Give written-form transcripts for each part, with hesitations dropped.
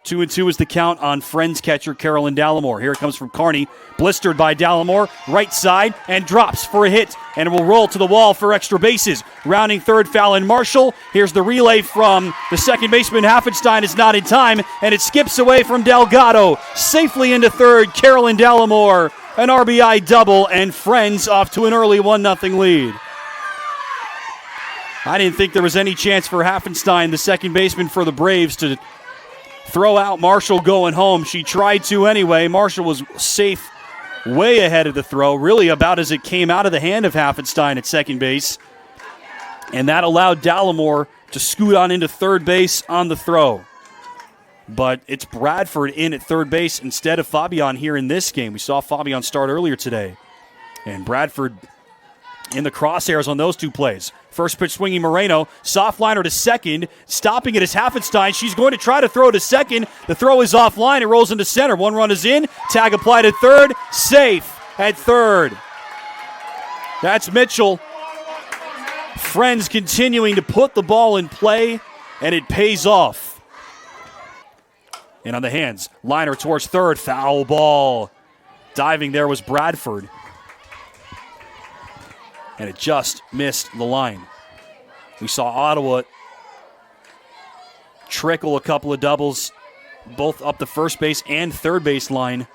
2-2 is the count on Friends catcher Carolyn Dallimore. Here it comes from Kearney. Blistered by Dallimore. Right side and drops for a hit. And it will roll to the wall for extra bases. Rounding third, Fallon Marshall. Here's the relay from the second baseman. Haffenstein is not in time. And it skips away from Delgado. Safely into third, Carolyn Dallimore. An RBI double and Friends off to an early 1-0 lead. I didn't think there was any chance for Haffenstein, the second baseman for the Braves, to throw out Marshall going home. She tried to anyway. Marshall was safe way ahead of the throw, really about as it came out of the hand of Haffenstein at second base. And that allowed Dallimore to scoot on into third base on the throw. But it's Bradford in at third base instead of Fabian here in this game. We saw Fabian start earlier today. And Bradford in the crosshairs on those two plays. First pitch swinging Moreno, soft liner to second, stopping it is Haffenstein. She's going to try to throw to second. The throw is offline. It rolls into center. One run is in. Tag applied at third. Safe at third. That's Mitchell. Friends continuing to put the ball in play, and it pays off. And on the hands, liner towards third. Foul ball. Diving there was Bradford. And it just missed the line. We saw Ottawa trickle a couple of doubles, both up the first base and third base line,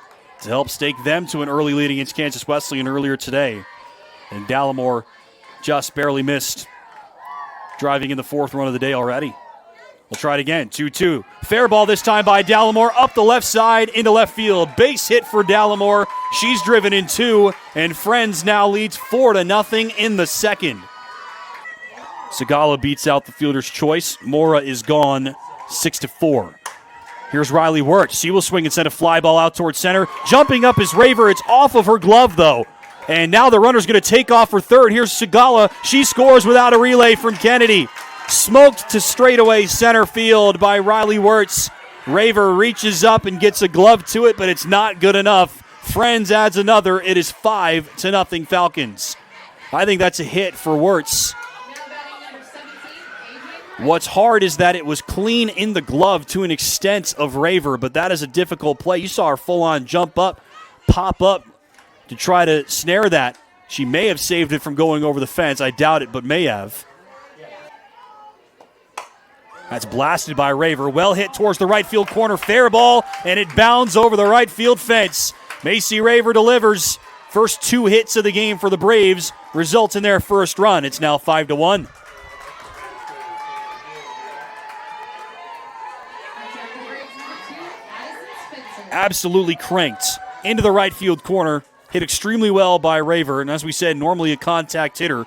to help stake them to an early lead against Kansas Wesleyan earlier today. And Dallimore just barely missed, driving in the fourth run of the day already. We'll try it again. 2-2. Fair ball this time by Dallimore up the left side into left field. Base hit for Dallimore. She's driven in two, and Friends now leads 4-0 in the second. Segala beats out the fielder's choice. Mora is gone 6-4. Here's Riley Wirtz. She will swing and send a fly ball out towards center. Jumping up is Raver. It's off of her glove, though. And now the runner's going to take off for third. Here's Segala. She scores without a relay from Kennedy. Smoked to straightaway center field by Riley Wirtz. Raver reaches up and gets a glove to it, but it's not good enough. Friends adds another. It is 5-0 Falcons. I think that's a hit for Wirtz. What's hard is that it was clean in the glove to an extent of Raver, but that is a difficult play. You saw her full-on jump up, pop up to try to snare that. She may have saved it from going over the fence. I doubt it, but may have. That's blasted by Raver. Well hit towards the right field corner. Fair ball, and it bounds over the right field fence. Macy Raver delivers. First two hits of the game for the Braves results in their first run. It's now 5-1. Absolutely cranked into the right field corner. Hit extremely well by Raver, and as we said, normally a contact hitter.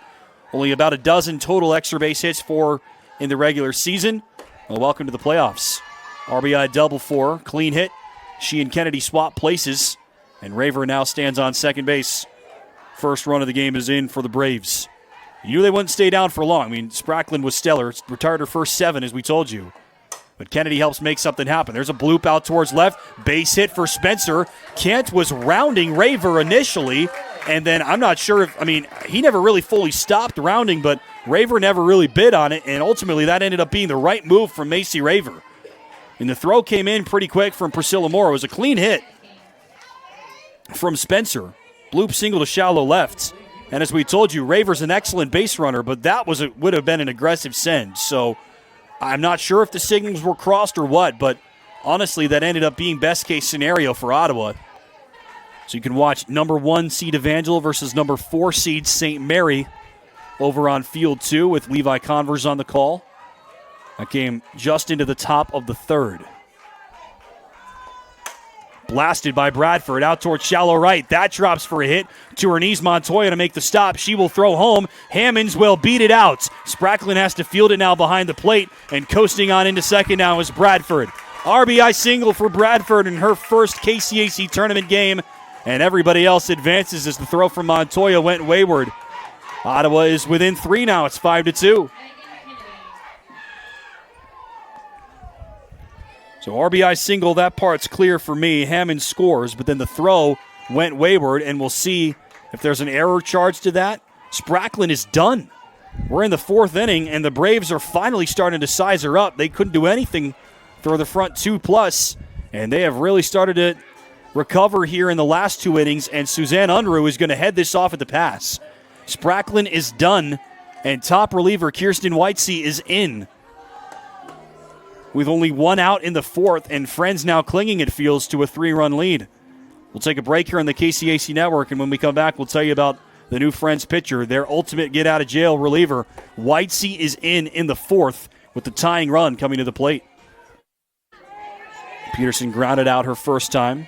Only about a dozen total extra base hits for in the regular season. Well, welcome to the playoffs. RBI double for her. Clean hit. She and Kennedy swap places, and Raver now stands on second base. First run of the game is in for the Braves. You knew they wouldn't stay down for long. I mean, Sprackland was stellar. Retired her first 7, as we told you. But Kennedy helps make something happen. There's a bloop out towards left. Base hit for Spencer. Kent was rounding Raver initially, and then I'm not sure if, he never really fully stopped rounding, but Raver never really bid on it, and ultimately that ended up being the right move from Macy Raver. And the throw came in pretty quick from Priscilla Moore. It was a clean hit from Spencer. Bloop single to shallow left. And as we told you, Raver's an excellent base runner, but that would have been an aggressive send. So I'm not sure if the signals were crossed or what, but honestly, that ended up being best-case scenario for Ottawa. So you can watch number 1 seed Evangel versus number 4 seed St. Mary over on Field 2 with Levi Converse on the call. That game just into the top of the third. Blasted by Bradford out towards shallow right. That drops for a hit to Ernise Montoya to make the stop. She will throw home. Hammonds will beat it out. Sprackland has to field it now behind the plate, and coasting on into second now is Bradford. RBI single for Bradford in her first KCAC tournament game, and everybody else advances as the throw from Montoya went wayward. Ottawa is within 3 now. It's 5-2. So RBI single, that part's clear for me. Hammond scores, but then the throw went wayward, and we'll see if there's an error charged to that. Sprackland is done. We're in the 4th inning, and the Braves are finally starting to size her up. They couldn't do anything for the front 2+, and they have really started to recover here in the last 2 innings, and Suzanne Unruh is going to head this off at the pass. Spracklin is done, and top reliever Kirsten Whitesea is in. With only 1 out in the 4th, and Friends now clinging, it feels, to a 3-run lead. We'll take a break here on the KCAC Network, and when we come back, we'll tell you about the new Friends pitcher, their ultimate get-out-of-jail reliever. Whitesea is in the 4th with the tying run coming to the plate. Peterson grounded out her first time.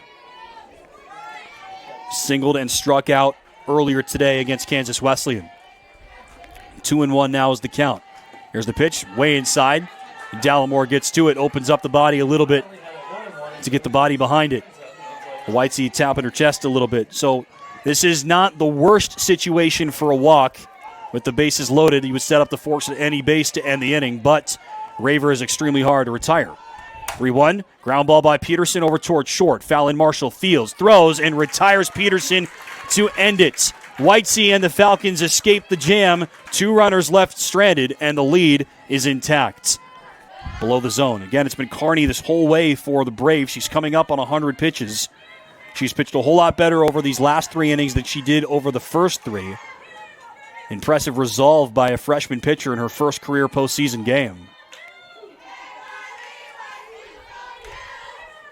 Singled and struck out earlier today against Kansas Wesleyan. 2-1 now is the count. Here's the pitch, way inside. Dallimore gets to it, opens up the body a little bit to get the body behind it. Whitesea tapping her chest a little bit. So this is not the worst situation for a walk. With the bases loaded, he would set up the force at any base to end the inning, but Raver is extremely hard to retire. 3-1, ground ball by Peterson over towards short. Foul in Marshall, fields, throws, and retires Peterson to end it. Whitesea and the Falcons escape the jam. 2 runners left stranded, and the lead is intact. Below the zone. Again, it's been Carney this whole way for the Braves. She's coming up on 100 pitches. She's pitched a whole lot better over these last 3 innings than she did over the first 3. Impressive resolve by a freshman pitcher in her first career postseason game.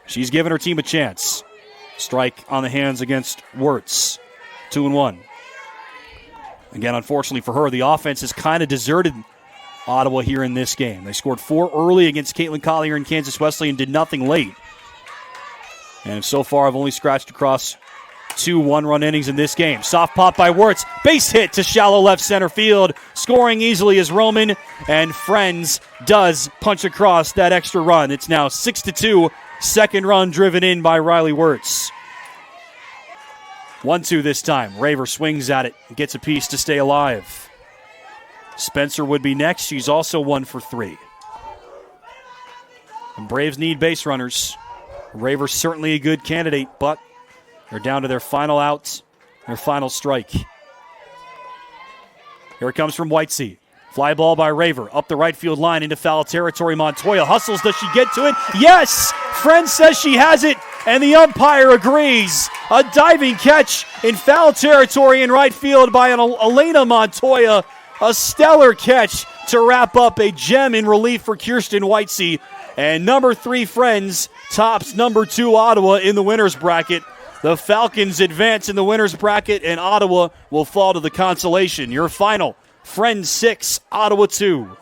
She's given her team a chance. Strike on the hands against Wirtz. 2-1. Again, unfortunately for her, the offense has kind of deserted Ottawa here in this game. They scored 4 early against Caitlin Collier and Kansas Wesleyan and did nothing late. And so far, I've only scratched across 2 one-run innings in this game. Soft pop by Wirtz. Base hit to shallow left center field. Scoring easily is Roman. And Friends does punch across that extra run. It's now 6-2. Second run driven in by Riley Wirtz. 1-2 this time. Raver swings at it and gets a piece to stay alive. Spencer would be next. She's also 1 for 3. And Braves need base runners. Raver's certainly a good candidate, but they're down to their final outs, their final strike. Here it comes from Whitesea. Fly ball by Raver, up the right field line into foul territory. Montoya hustles. Does she get to it? Yes! Friend says she has it, and the umpire agrees. A diving catch in foul territory in right field by Elena Montoya. A stellar catch to wrap up a gem in relief for Kirsten Whitesea. And number 3 Friends tops number 2 Ottawa in the winner's bracket. The Falcons advance in the winner's bracket, and Ottawa will fall to the consolation. Your final, Friends 6, Ottawa 2.